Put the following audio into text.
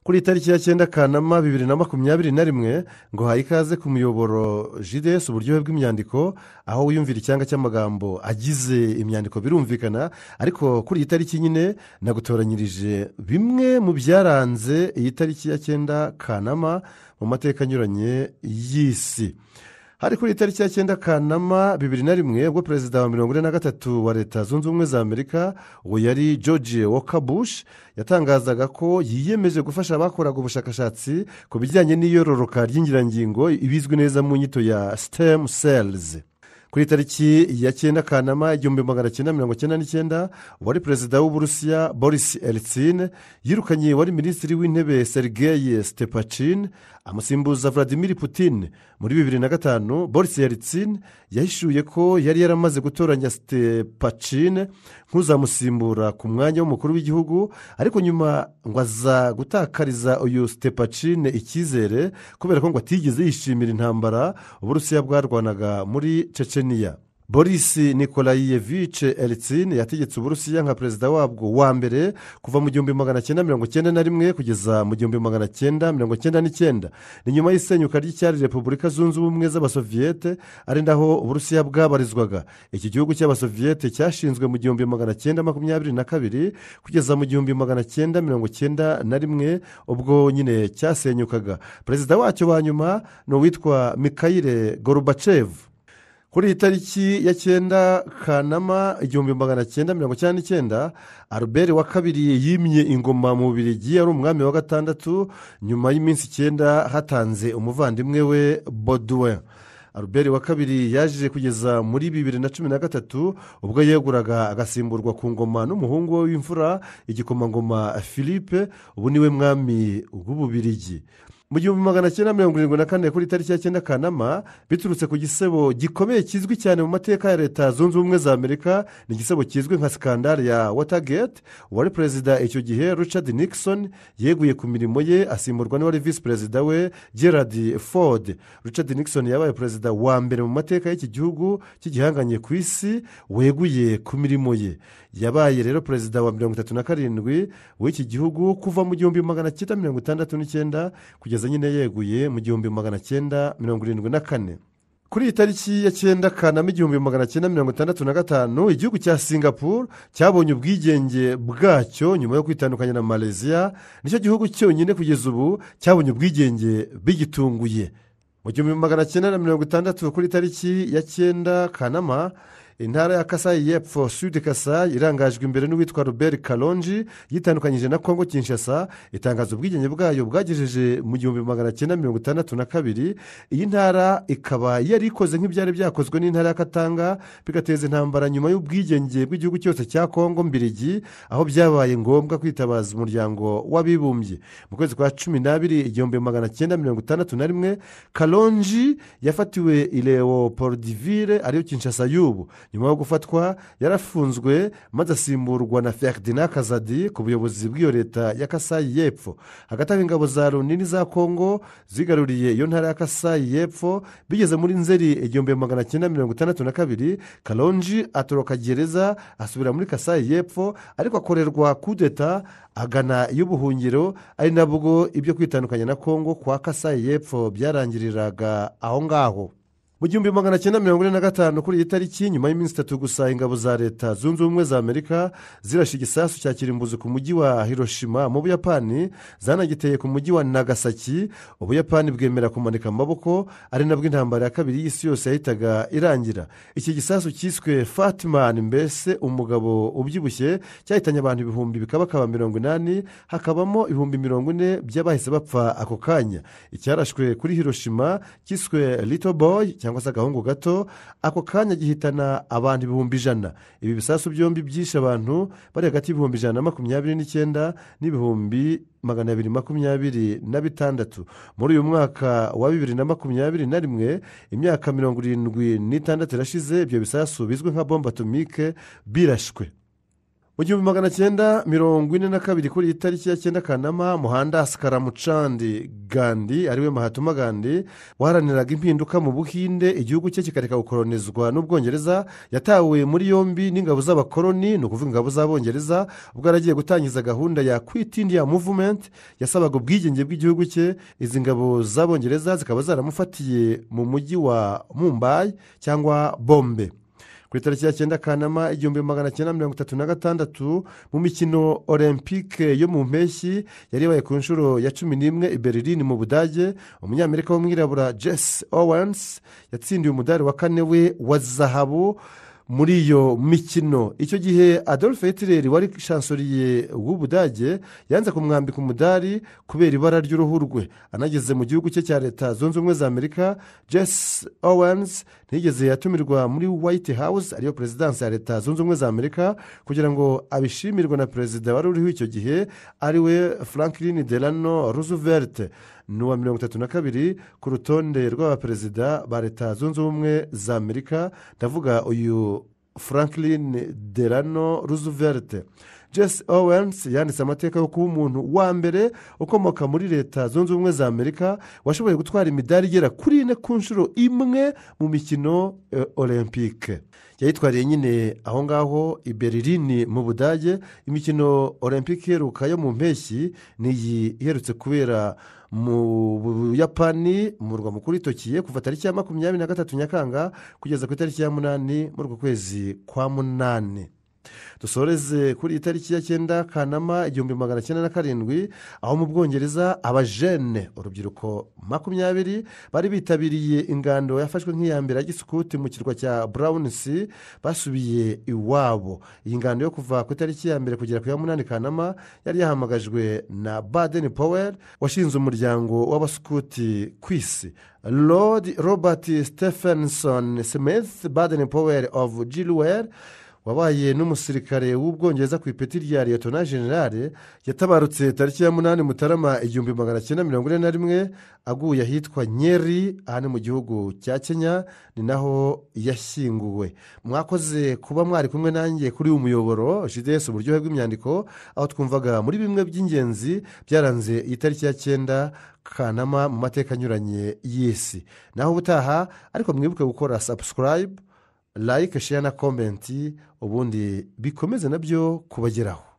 kuri tariki ya 9 Kanama 2021 ngo haye ikaze ku muyoboro JDS uburyohe bw'imyandiko aho wiyumvira icyanga cy'amagambo agize imyandiko birumvikana. Ariko kuri iyi tariki nyine nagutoranyirije bimwe mu byaranze iyi tariki ya 9 Kanama mu mateka anyuranye y'isi. Hari kuri tariki ya 9 Kanama 2001 ubwo perezida wa 43 wa Leta Zunze Ubumwe za Amerika uwo yari George Walker Bush yatangazaga ko yiyemeje gufasha abakoraga ubushakashatsi ku bijyanye n'iyororoka ry'ingirangingo ibizwi neza mu nyito ya stem cells. Kuri tariki ya 9 Kanama 1999 wari perezida w'Uburusiya Boris Yeltsin yirukanye wari minisitiri w'intebe Sergei Stepachin amusimbuza Vladimir Putin. Muri 2005 Boris Yeltsin yahishuye ko yari yaramaze gutoranya Stepachin nk'uzamusimbura ku mwanya w'umukuru w'igihugu, ariko nyuma ngo aza gutakariza uyu Stepachin icyizere kubera ko ngo atigeze yishimira intambara Uburusiya bwarwanaga muri Chechnya. Boris Nikolayevich Yeltsin yategetse Uburusiya nka perezida wabwo wa mbere kuva mu 1991 kugeza mu 1999. Ni nyuma y'isenyuka ry'icyari Repubulika Zunze Ubumwe z'Abasoviyete ari ndaho Uburusiya bwabarizwaga. Iki gihugu cy'Abasoviyete cyashinzwe mu 1922 kugeza mu 1991 ubwo nyine cyasenyukaga. Perezida wacyo wa nyuma ni uwitwa Mikhail Gorbachev. Kuri iyi tariki ya 9 Kanama 1999 Albert wa kabiri yimye ingoma mu Bubiligi ari umwami wa gatandatu nyuma y'iminsi 9 hatanze umuvandimwe we Baudouin. Albert wa kabiri yaje kugeza muri 2013 ubwo yeguraga agasimburwa ku ngoma n'umuhungu we w'imfura igikomangoma Philippe, ubu niwe mwami w'Ububiligi. Mu 1974 kuri tariki ya 9 Kanama biturutse ku gisebo gikomeye kizwi cyane mu mateka ya Leta Zunze Ubumwe za Amerika, ni igisebo kizwi nka skandale ya Watergate. Wari perezida icyo gihe Richard Nixon yeguye ku mirimo ye asimburwa n'uwari vice perezida we Gerald Ford. Richard Nixon yabaye perezida wa mbere mu mateka y'iki gihugu cy'igihanganye ku isi weguye ku mirimo ye. Yabaye rero perezida wa 37 w'iki gihugu kuva mu 1969 kugeza nyine yeguye mu 1974. Kuri iyi tariki ya 9 Kanama 1965 igihugu cya Singapore cyabonye ubwigenge bwacyo nyuma yo kwitandukanya na Malaysia. Nicyo gihugu cyonyine kugeza ubu cyabonye ubwigenge bigitunguye. Mu 1960 kuri tariki ya 9 Kanama intara ya Kasai y'Epfo Sud Kasai irangajwe imbere n'uwitwa Robert Kalonji yitandukanyije na Kongo Kinshasa, itangaza ubwigenge bwayo bwagejeje mu 1962. Iyi ntara ikaba yari ikoze nk'ibyari byakozwe n'intara ya Katanga bigateza intambara nyuma y'ubwigenge bw'igihugu cyose cya Kongo Mbirigi, aho byabaye ngombwa kwitabaza umuryango w'abibumbye. Mu kwezi kwa 12 1961 Kalonji yafatiwe i Leopoldville ariyo Kinshasa y'ubu. Nyuma yo gufatwa yarafunzwe maze asimburwa na Ferdinand Kazadi ku buyobozi bw'iyo leta ya Kasai y'Epfo. Hagati aho ingabo za Loni za Kongo zigaruriye iyo ntara ya Kasai y'Epfo. Bigeze muri Nzeri 1962 Kalonji atoroka gereza asubira muri Kasai y'Epfo, ariko akorerwa kudeta agana y'ubuhungiro, ari nabwo ibyo kwitandukanya na Kongo kwa Kasai y'Epfo byarangiriraga aho ngaho. Mu 1945 kuri iyi tariki nyuma y'iminsi 3 gusa ingabo za Leta Zunze Ubumwe za Amerika zirashe igisasu cya kirimbuzi ku mujyi wa Hiroshima mu Buyapani, zanagiteye ku mujyi wa Nagasaki. Ubuyapani bwemera kumanika amaboko, ari nabwo intambara ya kabiri y'isi yose yahitaga irangira. Iki gisasu cyiswe Fatman, mbese umugabo ubyibushye, cyahitanye abantu ibihumbi bikabakaba 80, hakabamo ibihumbi 40 by'abahise bapfa ako kanya. Icyarashwe kuri Hiroshima cyiswe Little Boy cyangwa se agahungu gato, ako kanya gihitana abantu ibihumbi 100. Ibi bisasu byombi byishe abantu bari hagati y'ibihumbi 129 n'ibihumbi 226. Muri uyu mwaka wa 2021 imyaka 76 irashize ibyo bisasu bizwi nka bombe atomike birashwe. mu 1942 kuri iyi tariki ya 9 Kanama, Mohandas Karamchand Gandhi ariwe Mahatma Gandhi waharaniraga impinduka mu Buhinde igihugu cye kikareka gukolonizwa n'Ubwongereza, yatawe muri yombi n'ingabo z'abakoloni, ni ukuvuga ingabo z'Abongereza, ubwo yaragiye gutangiza gahunda ya Quit India Movement yasabaga ubwigenge bw'igihugu cye. Izi ngabo z'Abongereza zikaba zaramufatiye mu mujyi wa Mumbai cyangwa Bombay. Ku itariki ya 9 Kanama 1936 mu mikino olympique yo mu mpeshyi yari ibaye ku nshuro ya 11 i Berlin mu Budage, umunyamerika w'umwirabura Jesse Owens yatsindiye umudari wa 4 we wa zahabu muri iyo mikino. Icyo gihe Adolf Hitler wari chancelier w'Ubudage yanze kumwambika umudari kubera ibara ry'uruhu rwe. Anageze mu gihugu cye cya Leta Zunze Ubumwe za Amerika, Jesse Owens ntiyigeze yatumirwa muri White House, ariyo perezidansi ya Leta Zunze Ubumwe za Amerika, kugira ngo abishimirwe na perezida wari uriho icyo gihe ariwe Franklin Delano Roosevelt, ni uwa 32 ku rutonde rw'abaperezida ba Leta Zunze Ubumwe za Amerika. Ndavuga uyu Franklin Delano Roosevelt. Jesse Owens yanditse amateka yo kuba umuntu wa mbere ukomoka muri Leta Zunze Ubumwe za Amerika washoboye gutwara imidari igera kuri 4 ku nshuro imwe mu mikino olympique. Yayitwariye nyine aho ngaho i Berlin mu Budage. Imikino olympique iheruka yo mu mpeshyi niyi iherutse kubera mu Buyapani mu murwa mukuru Tokiyo kuva tariki ya 23 Nyakanga kugeza ku itariki ya 8 muri uku kwezi kwa 8. Dusoreze kuri itariki ya 9 Kanama 1907 aho mu Bwongereza abajene urubyiruko 20 bari bitabiriye ingando yafashwe nk'iya mbere ya gisukuti mu kirwa cya Brownsea basubiye iwabo. Iyi ngando yo kuva ku itariki ya mbere kugera ku ya 8 Kanama yari yahamagajwe na Baden Powell washinze umuryango w'abasukuti ku isi. Lord Robert Stephenson Smith Baden Powell of Gilwell wabaye n'umusirikare w'Ubwongereza ku ipeti rya Lieutenant General, yatabarutse tariki ya 8 Mutarama 1941 aguye ahitwa Nyeri ahane mu gihugu cya Kenya, ni naho yashyinguwe. Mwakoze kuba mwari kumwe nanjye kuri uyu muyoboro JDS uburyohe bw'imyandiko, aho twumvaga muri bimwe by'ingenzi byaranze iyi tariki ya 9 Kanama mu mateka anyuranye y'isi. Naho ubutaha ariko mwibuke gukora subscribe, like, share na comment, ubundi bikomeze nabyo kubageraho.